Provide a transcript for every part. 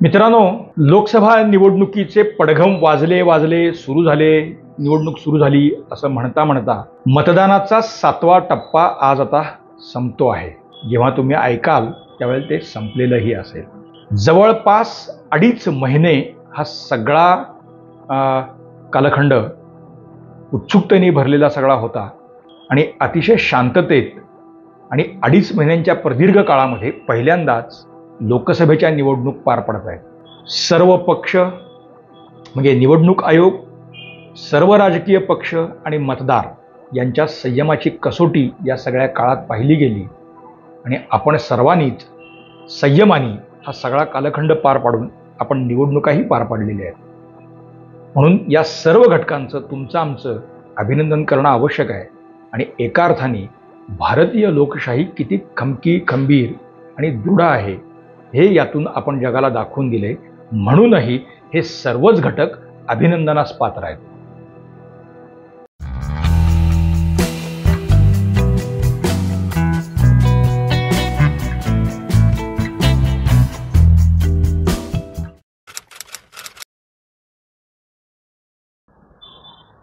मित्रांनो, लोकसभा निवडणुकीचे पडघम वाजले सुरू झाले, निवडणूक सुरू झाली असं म्हणता म्हणता मतदानाचा 7वा टप्पा आज आता संपतो आहे. जेव्हा तुम्ही ऐकाल त्यावेळेला ते संपलेलंही असेल. जवळपास 2.5 महिने हा सगळा कालखंड उत्सुकतेने भरलेला सगळा होता आणि अतिशय शांततेत आणि 2.5 महिन्यांच्या प्रदीर्घ काळामध्ये पहिल्यांदाच लोकसभेच्या निवडणूक पार पडत आहेत. सर्व पक्ष म्हणजे निवडणूक आयोग, सर्व राजकीय पक्ष आणि मतदार यांच्या संयमाची कसोटी या सगळ्या काळात पाहिली गेली आणि आपण सर्वांनीच संयमाने हा सगळा कालखंड पार पाडून आपण निवडणुकाही पार पाडलेल्या आहेत. म्हणून या सर्व घटकांचं तुमचं आमचं अभिनंदन करणं आवश्यक आहे आणि एका अर्थाने भारतीय लोकशाही किती खंबीर आणि दृढ आहे हे यातून आपण जगाला दाखवून दिले. म्हणूनही हे सर्वच घटक अभिनंदनास पात्र आहेत.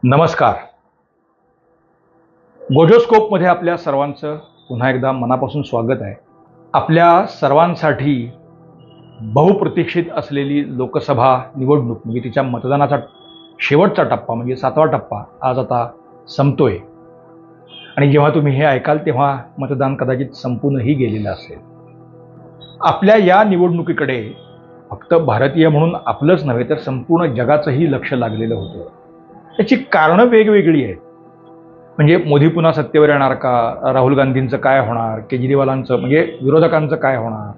नमस्कार. गोजोस्कोपमध्ये आपल्या सर्वांचं पुन्हा एकदा मनापासून स्वागत आहे. आपल्या सर्वांसाठी बहुप्रतीक्षित असलेली लोकसभा निवडणूक म्हणजे तिच्या मतदानाचा शेवटचा टप्पा म्हणजे 7वा टप्पा आज आता संपतोय आणि जेव्हा तुम्ही हे ऐकाल तेव्हा मतदान कदाचित संपूनही गेलेलं असेल. आपल्या या निवडणुकीकडे फक्त भारतीय म्हणून आपलंच नव्हे तर संपूर्ण जगाचंही लक्ष लागलेलं होतं. त्याची कारणं वेगवेगळी आहेत. म्हणजे मोदी पुन्हा सत्तेवर येणार का, राहुल गांधींचं काय होणार, केजरीवालांचं म्हणजे विरोधकांचं काय होणार,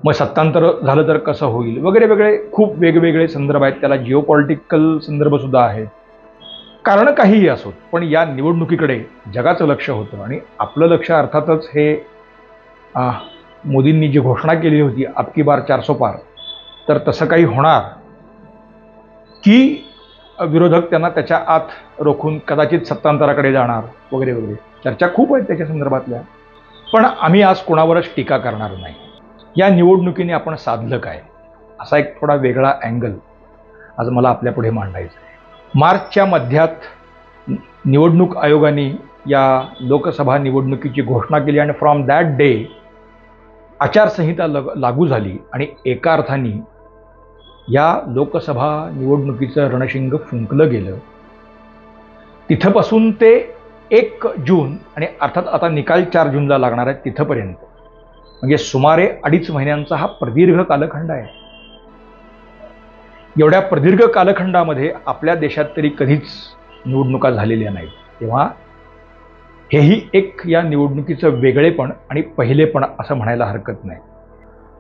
मग सत्तांतर झालं तर कसं होईल वगैरे वगैरे खूप वेगवेगळे संदर्भ आहेत. त्याला जिओपॉलिटिकल संदर्भसुद्धा आहेत. कारणं काहीही असोत पण या निवडणुकीकडे जगाचं लक्ष होतं आणि आपलं लक्ष अर्थातच हे मोदींनी जी घोषणा केली होती अब की बार 400 पार, तर तसं काही होणार की विरोधक त्यांना त्याच्या आत रोखून कदाचित सत्तांतराकडे जाणार वगैरे वगैरे चर्चा खूप आहेत त्याच्या संदर्भातल्या. पण आम्ही आज कोणावरच टीका करणार नाही. या निवडणुकीने आपण साधलं काय असा एक थोडा वेगळा अँगल आज मला आपल्यापुढे मांडायचा आहे. मार्चच्या मध्यात निवडणूक आयोगाने या लोकसभा निवडणुकीची घोषणा केली आणि फ्रॉम दॅट डे आचारसंहिता लागू झाली आणि एका अर्थाने या लोकसभा निवडणुकीचं रणशिंग फुंकलं गेलं. तिथपासून ते 1 जून आणि अर्थात आता निकाल 4 जूनला लागणार आहे तिथपर्यंत म्हणजे सुमारे 2.5 महिन्यांचा हा प्रदीर्घ कालखंड आहे. एवढ्या प्रदीर्घ कालखंडामध्ये आपल्या देशात तरी कधीच निवडणुका झालेल्या नाहीत. तेव्हा हेही एक या निवडणुकीचं वेगळेपण आणि पहिलेपण असं म्हणायला हरकत नाही.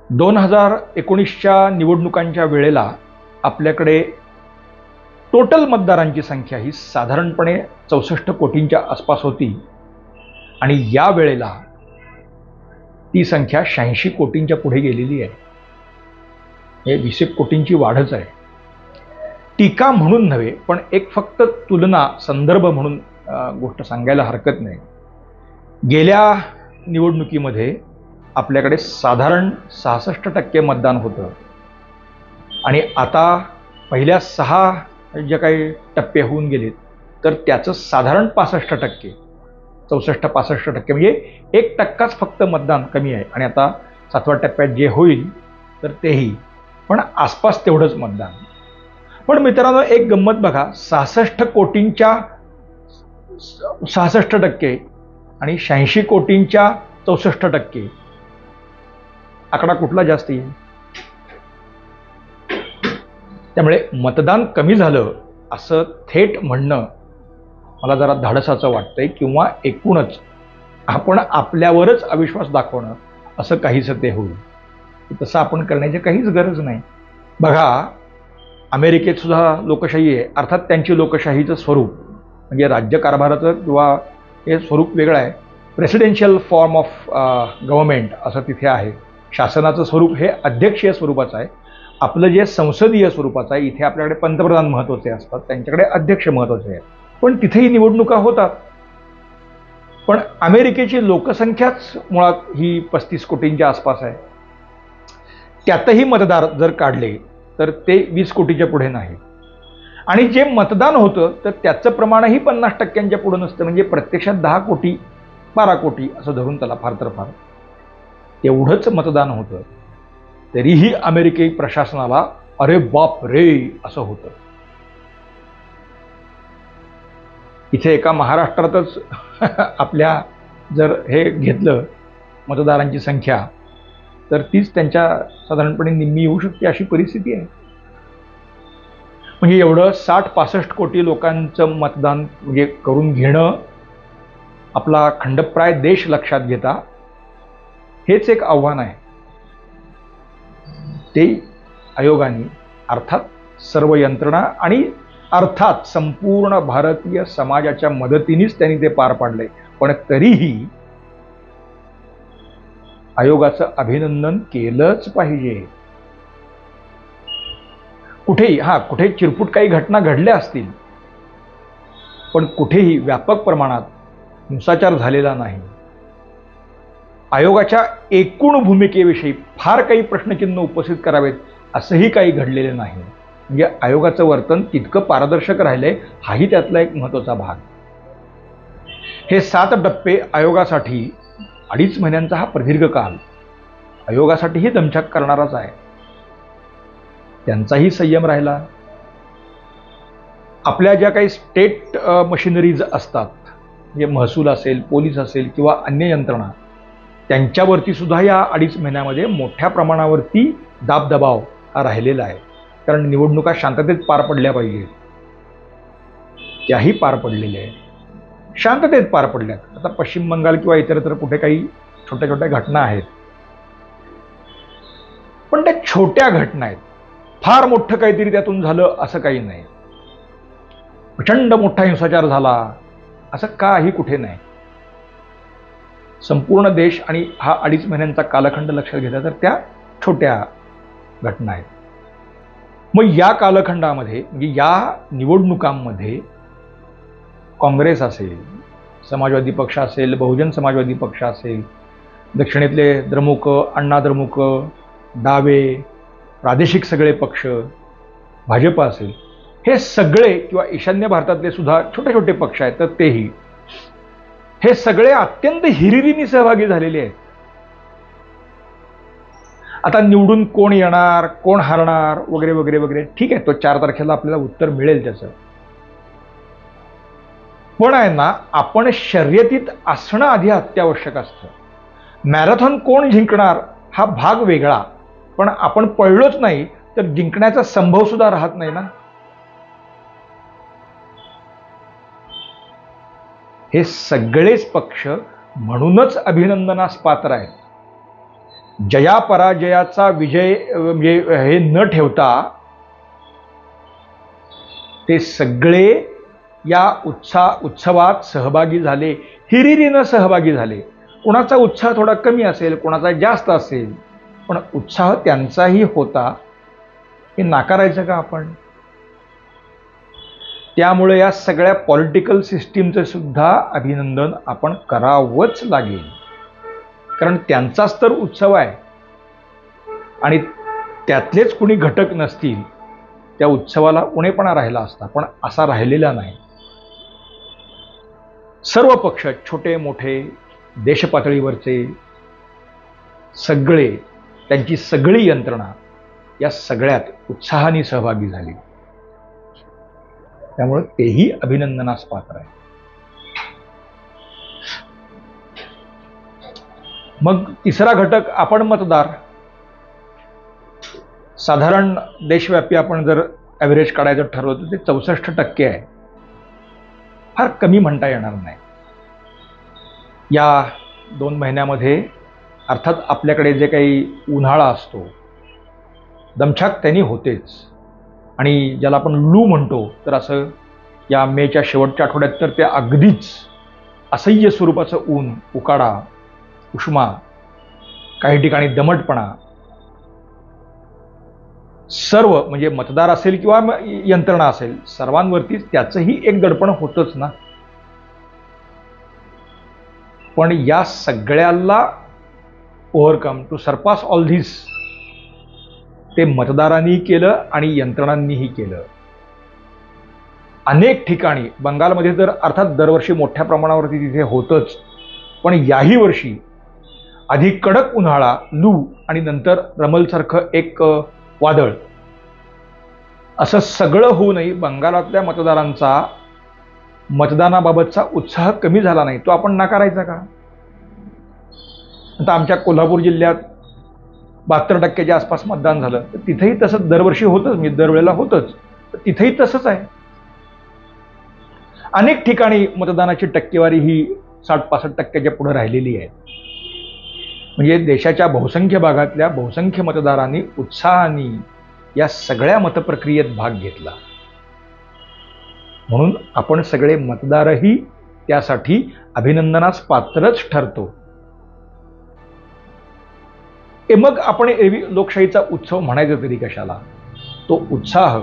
2019च्या निवडणुकांच्या वेळेला आपल्याकडे टोटल मतदारांची संख्या ही साधारणपणे 64 कोटींच्या आसपास होती आणि या वेळेला ती संख्या 86 कोटींच्या पुढे गेलेली आहे. हे 20 कोटींची वाढच आहे. टीका म्हणून नव्हे पण एक फक्त तुलना संदर्भ म्हणून गोष्ट सांगायला हरकत नाही. गेल्या निवडणुकीमध्ये आपल्याकडे साधारण 66% मतदान होतं आणि आता पहिल्या 6 जे काही टप्पे होऊन गेलेत तर त्याचं साधारण 65%, 64-65% म्हणजे 1% फक्त मतदान कमी आहे आणि आता 7व्या टप्प्यात जे होईल तर तेही पण आसपास तेवढंच मतदान. पण मित्रांनो एक गंमत बघा, 66 कोटींच्या 66% आणि 86 कोटींच्या 64% आकडा कुठला जास्त येईल? त्यामुळे मतदान कमी झालं असं थेट म्हणणं मला जरा धाडसाचं वाटतंय किंवा एकूणच आपण आपल्यावरच अविश्वास दाखवणं असं काहीसं ते होईल. तसं आपण करण्याची काहीच गरज नाही. बघा, अमेरिकेत सुद्धा लोकशाही आहे. अर्थात त्यांची लोकशाहीचं स्वरूप म्हणजे राज्यकारभाराचं किंवा हे स्वरूप वेगळं आहे. प्रेसिडेन्शियल फॉर्म ऑफ गव्हर्नमेंट असं तिथे आहे. शासनाचं स्वरूप हे अध्यक्षीय स्वरूपाचं आहे. आपलं जे संसदीय स्वरूपाचं आहे इथे आपल्याकडे पंतप्रधान महत्त्वाचे असतात, त्यांच्याकडे अध्यक्ष महत्त्वाचे आहेत. पण तिथेही निवडणुका होतात. पण अमेरिकेची लोकसंख्याच मुळात ही 35 कोटींच्या आसपास आहे. त्यातही मतदार जर काढले तर ते 20 कोटीच्या पुढे नाही. आणि जे मतदान होतं तर त्याचं प्रमाणही 50% पुढे नसतं. म्हणजे प्रत्यक्षात 10 कोटी 12 कोटी असं धरून त्याला फार तर फार तेवढंच मतदान होतं. तरीही अमेरिकी प्रशासनाला अरे बाप रे असं होतं. इथे एका महाराष्ट्रातच आपल्या जर हे घेतलं मतदारांची संख्या तर तीच त्यांच्या साधारणपणे निम्मी येऊ शकते अशी परिस्थिती आहे. म्हणजे एवढं 60-65 कोटी लोकांचं मतदान म्हणजे करून घेणं आपला खंडप्राय देश लक्षात घेता हेच एक आव्हान आहे. ते आयोगाने अर्थात सर्व यंत्रणा आणि अर्थात संपूर्ण भारतीय समाजाच्या मदतीनेच त्यांनी ते पार पाडले. पण तरीही आयोगाचं अभिनंदन केलंच पाहिजे. कुठे चिरपुट काही घटना घडल्या असतील पण कुठेही व्यापक प्रमाणात हिंसाचार झालेला नाही. आयोगाच्या एकूण भूमिकेविषयी फार काही प्रश्नचिन्ह उपस्थित करावेत असंही काही घडलेलं नाही. म्हणजे आयोगाचं वर्तन तितकं पारदर्शक राहिलंय हाही त्यातला एक महत्त्वाचा भाग. हे 7 टप्पे आयोगासाठी 2.5 महिन्यांचा हा प्रदीर्घ काल आयोगासाठीही दमछाक करणाराच आहे. त्यांचाही संयम राहिला. आपल्या ज्या काही स्टेट मशिनरीज असतात म्हणजे महसूल असेल, पोलीस असेल किंवा अन्य यंत्रणा त्यांच्यावरती सुद्धा या 2.5 महिन्यामध्ये मोठ्या प्रमाणावरती दाबदबाव हा राहिलेला आहे. कारण निवडणुका शांततेत पार पडल्या पाहिजेत. त्याही पार पडलेल्या आहेत, शांततेत पार पडल्यात. आता पश्चिम बंगाल किंवा इतरत्र कुठे काही छोट्या छोट्या घटना आहेत पण त्या छोट्या घटना आहेत. फार मोठं काहीतरी त्यातून झालं असं काही नाही. प्रचंड मोठा हिंसाचार झाला असं काही कुठे नाही. संपूर्ण देश आणि हा 2.5 महिन्यांचा कालखंड लक्षात घेतला तर त्या छोट्या घटना आहेत. मग या कालखंडामध्ये म्हणजे या निवडणुकांमध्ये काँग्रेस असेल, समाजवादी पक्ष असेल, बहुजन समाजवादी पक्ष असेल, दक्षिणेतले द्रमुक, अण्णा द्रमुक, डावे, प्रादेशिक सगळे पक्ष, भाजप असेल, हे सगळे किंवा ईशान्य भारतातले सुद्धा छोटे छोटे पक्ष आहेत तर तेही हे सगळे अत्यंत हिरिरीने सहभागी झालेले आहेत. आता निवडून कोण येणार, कोण हारणार वगैरे वगैरे वगैरे ठीक आहे, तो 4 तारखेला आपल्याला उत्तर मिळेल त्याचं. पण आहे ना, आपण शर्यतीत असणं आधी अत्यावश्यक असतं. मॅरेथॉन कोण जिंकणार हा भाग वेगळा, पण आपण पळलोच नाही तर जिंकण्याचा संभव सुद्धा राहत नाही ना. हे सगळेच पक्ष म्हणूनच अभिनंदनास पात्र आहेत. जयापराजयाचा विजय म्हणजे हे न ठेवता ते सगळे या उत्सवात सहभागी झाले, हिरिरीनं सहभागी झाले. कोणाचा उत्साह थोडा कमी असेल, कोणाचा जास्त असेल, पण उत्साह त्यांचाही होता. हे नाकारायचं का आपण? त्यामुळे या सगळ्या पॉलिटिकल सिस्टीमचं सुद्धा अभिनंदन आपण करावंच लागेल. कारण त्यांचाच तर उत्सव आहे आणि त्यातलेच कुणी घटक नसतील त्या उत्सवाला उणेपणा राहिला असता, पण असा राहिलेला नाही. सर्व पक्ष छोटे मोठे देशपातळीवरचे सगळे, त्यांची सगळी यंत्रणा या सगळ्यात उत्साहाने सहभागी झाली. त्यामुळे तेही अभिनंदनास पात्र आहे. मग तिसरा घटक आपण मतदार. साधारण देशव्यापी आपण जर ॲव्हरेज काढायचं ठरवलं तर ते 64% आहे. फार कमी म्हणता येणार नाही. या 2 महिन्यामध्ये अर्थात आपल्याकडे जे काही उन्हाळा असतो दमछाक त्यांनी होतेच. आणि ज्याला आपण लू म्हणतो तर असं या मेच्या शेवटच्या आठवड्यात तर ते अगदीच असह्य स्वरूपाचं ऊन, उकाडा, उष्मा, काही ठिकाणी दमटपणा, सर्व म्हणजे मतदार असेल किंवा यंत्रणा असेल सर्वांवरतीच त्याचंही एक दडपण होतच ना. पण या सगळ्याला overcome to surpass all this ते मतदारांनी केलं आणि यंत्रणांनीही केलं. अनेक ठिकाणी बंगालमध्ये तर अर्थात दरवर्षी मोठ्या प्रमाणावरती तिथे होतच, पण याही वर्षी आधी कडक उन्हाळा, लू आणि नंतर रमलसारखं एक वादळ, असं सगळं होऊनही बंगालातल्या मतदारांचा मतदानाबाबतचा उत्साह कमी झाला नाही. तो आपण नाकारायचा का? आता आमच्या कोल्हापूर जिल्ह्यात 72% आसपास मतदान झालं, तर तिथेही तसंच दरवर्षी होतंच, म्हणजे दरवेळेला होतंच, तर तिथेही तसंच आहे. अनेक ठिकाणी मतदानाची टक्केवारी ही 60-65% पुढे राहिलेली आहे. म्हणजे देशाच्या बहुसंख्य भागातल्या बहुसंख्य मतदारांनी उत्साहाने या सगळ्या मतप्रक्रियेत भाग घेतला. म्हणून आपण सगळे मतदारही त्यासाठी अभिनंदनास पात्रच ठरतो. मग आपण एरवी लोकशाहीचा उत्सव म्हणायचा तरी कशाला? तो उत्साह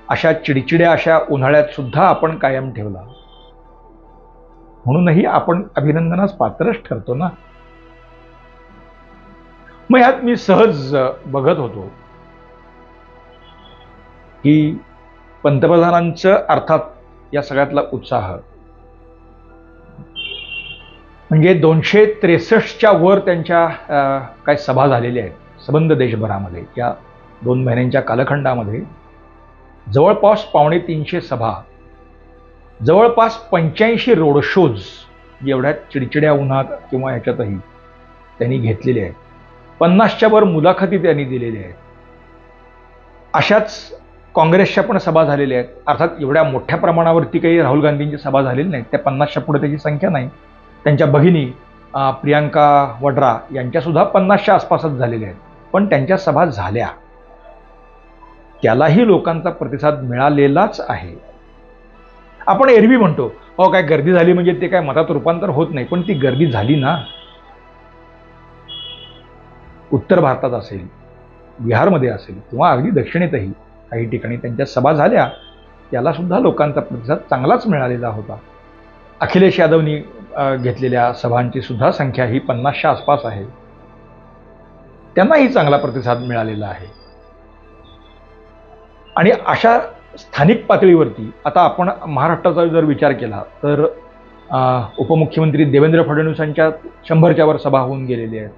अशा चिडचिड्या अशा उन्हाळ्यात सुद्धा आपण कायम ठेवला, म्हणूनही आपण अभिनंदनास पात्रच ठरतो ना. मग यात मी सहज बघत होतो की पंतप्रधानांचं अर्थात या सगळ्यातला उत्साह म्हणजे 263च्या वर त्यांच्या काय सभा झालेल्या आहेत सबंध देशभरामध्ये. या 2 महिन्यांच्या कालखंडामध्ये जवळपास 250 सभा, जवळपास 85 रोड शोज एवढ्या चिडचिड्या उन्हात किंवा ह्याच्यातही त्यांनी घेतलेले आहेत. 50च्या वर मुलाखती त्यांनी दिलेल्या आहेत. अशाच काँग्रेसच्या पण सभा झालेल्या आहेत. अर्थात एवढ्या मोठ्या प्रमाणावरती काही राहुल गांधींची सभा झालेली नाही, त्या 50च्या पुढे त्याची संख्या नाही. त्यांच्या भगिनी प्रियांका वड्रा यांच्यासुद्धा 50च्या आसपासच झालेल्या आहेत, पण त्यांच्या सभा झाल्या, त्यालाही लोकांचा प्रतिसाद मिळालेलाच आहे. आपण एरवी म्हणतो हो काय गर्दी झाली म्हणजे ते काय मतात रूपांतर होत नाही, पण ती गर्दी झाली ना. उत्तर भारतात असेल, बिहारमध्ये असेल किंवा अगदी दक्षिणेतही काही ठिकाणी त्यांच्या सभा झाल्या, त्याला सुद्धा लोकांचा प्रतिसाद चांगलाच मिळालेला होता. अखिलेश यादवनी घेतलेल्या सभांची सुद्धा संख्या ही 50च्या आसपास आहे, त्यांनाही चांगला प्रतिसाद मिळालेला आहे. आणि अशा स्थानिक पातळीवरती आता आपण महाराष्ट्राचा जर विचार केला तर उपमुख्यमंत्री देवेंद्र फडणवीसांच्या 100च्या वर सभा होऊन गेलेल्या आहेत.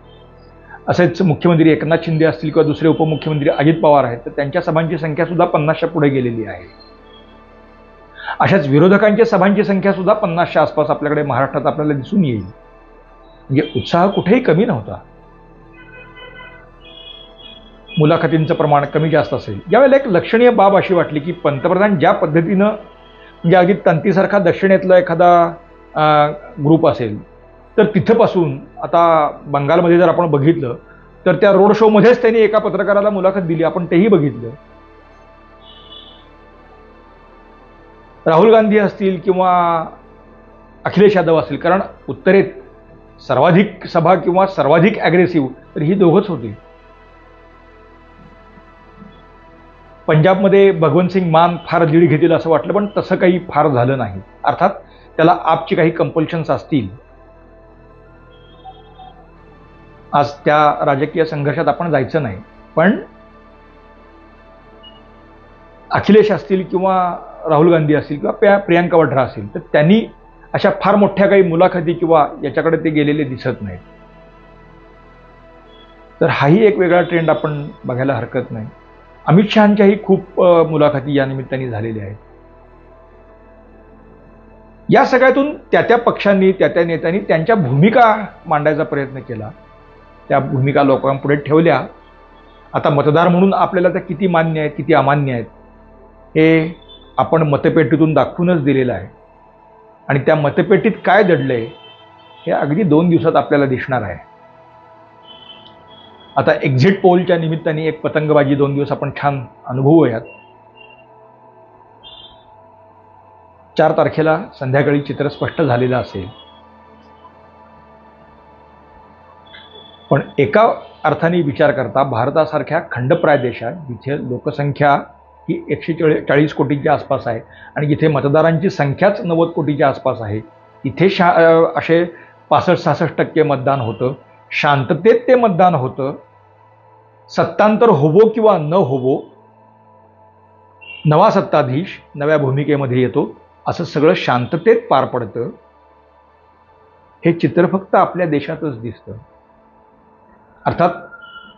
असेच मुख्यमंत्री एकनाथ शिंदे असतील किंवा दुसरे उपमुख्यमंत्री अजित पवार आहेत, तर त्यांच्या सभांची संख्या सुद्धा 50च्या पुढे गेलेली आहे. अशाच विरोधकांच्या सभांची संख्या सुद्धा 50च्या आसपास आपल्याकडे महाराष्ट्रात आपल्याला दिसून येईल. म्हणजे उत्साह कुठेही कमी नव्हता. मुलाखतींचं प्रमाण कमी जास्त असेल. यावेळेला एक लक्षणीय बाब अशी वाटली की पंतप्रधान ज्या पद्धतीनं म्हणजे अगदी तंतीसारखा दक्षिणेतला एखादा ग्रुप असेल तर तिथंपासून आता बंगालमध्ये जर आपण बघितलं तर त्या रोड शोमध्येच त्यांनी एका पत्रकाराला मुलाखत दिली, आपण तेही बघितलं. राहुल गांधी असतील किंवा अखिलेश यादव असतील, कारण उत्तरेत सर्वाधिक सभा किंवा सर्वाधिक ॲग्रेसिव्ह तर ही दोघंच होती. पंजाबमध्ये भगवंत सिंग मान फार लीड घेतील असं वाटलं, पण तसं काही फार झालं नाही. अर्थात त्याला आपची काही कंपल्शन्स असतील. आज त्या राजकीय संघर्षात आपण जायचं नाही, पण अखिलेश असतील किंवा राहुल गांधी असतील किंवा प्रियांका वड्रा असतील, तर त्यांनी अशा फार मोठ्या काही मुलाखती किंवा याच्याकडे ते गेलेले दिसत नाहीत. तर हाही एक वेगळा ट्रेंड आपण बघायला हरकत नाही. अमित शहांच्याही खूप मुलाखती या निमित्ताने झालेल्या आहेत. या सगळ्यातून त्या पक्षांनी त्या नेत्यांनी त्यांच्या भूमिका मांडायचा प्रयत्न केला, त्या भूमिका लोकांपुढे ठेवल्या. आता मतदार म्हणून आपल्याला त्या किती मान्य आहेत किती अमान्य आहेत हे आपण मतपेटीतून दाखवूनच दिलेलं आहे. आणि त्या मतपेटीत काय दडलंय हे अगदी 2 दिवसात आपल्याला दिसणार आहे. आता एक्झिट पोलच्या निमित्ताने एक पतंगबाजी 2 दिवस आपण छान अनुभवूयात. 4 तारखेला संध्याकाळी चित्र स्पष्ट झालेलं असेल, पण एका अर्थाने विचार करता भारतासारख्या खंडप्राय देशात जिथे लोकसंख्या ही 140 कोटींच्या आसपास आहे आणि जिथे मतदारांची संख्याच 90 कोटीच्या आसपास आहे, इथे असे 65-66% मतदान होतं. शांततेत ते मतदान होतं. सत्तांतर होवो किंवा न होवो, नवा सत्ताधीश नव्या भूमिकेमध्ये येतो, असं सगळं शांततेत पार पडतं. हे चित्र फक्त आपल्या देशातच दिसतं. अर्थात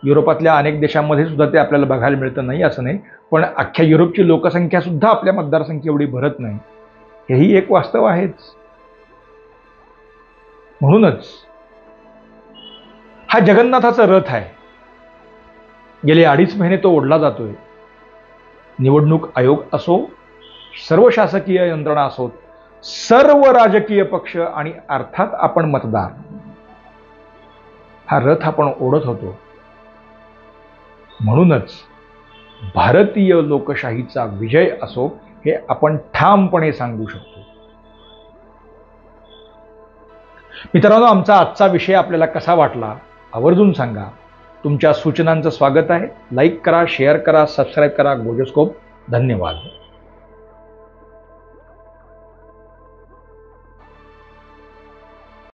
युरोपातल्या अनेक देशांमध्ये सुद्धा ते आपल्याला बघायला मिळतं नाही असं नाही, पण अख्ख्या युरोपची लोकसंख्या सुद्धा आपल्या मतदारसंख्ये एवढी भरत नाही, हेही एक वास्तव आहेच. म्हणूनच हा जगन्नाथाचा रथ आहे. गेले 2.5 महिने तो ओढला जातोय. निवडणूक आयोग असो, सर्व शासकीय यंत्रणा असोत, सर्व राजकीय पक्ष आणि अर्थात आपण मतदार, हा रथ आपण ओढत होतो. म्हणूनच भारतीय लोकशाहीचा विजय असो हे आपण ठामपणे सांगू शकतो. मित्रांनो, आमचा आजचा विषय आपल्याला कसा वाटला आवर्जून सांगा. तुमच्या सूचनांचं स्वागत आहे. लाईक करा, शेअर करा, सबस्क्राईब करा गोजोस्कोप. धन्यवाद.